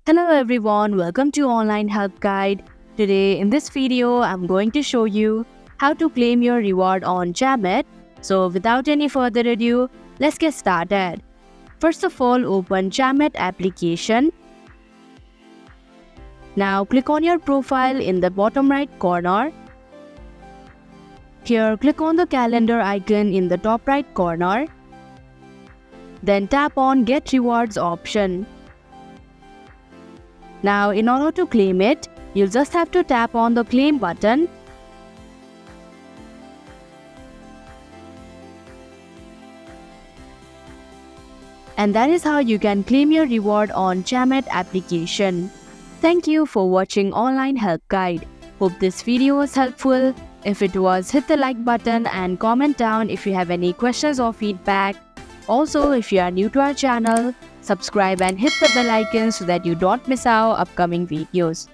Hello everyone, welcome to Online Help Guide. Today in this video, I'm going to show you how to claim your reward on Chamet. So without any further ado, let's get started. First of all, open Chamet application. Now click on your profile in the bottom right corner. Here, click on the calendar icon in the top right corner. Then tap on Get Rewards option. Now, in order to claim it, you'll just have to tap on the claim button. And that is how you can claim your reward on Chamet application. Thank you for watching Online Help Guide. Hope this video was helpful. If it was, hit the like button and comment down if you have any questions or feedback. Also, if you are new to our channel, subscribe and hit the bell icon so that you don't miss our upcoming videos.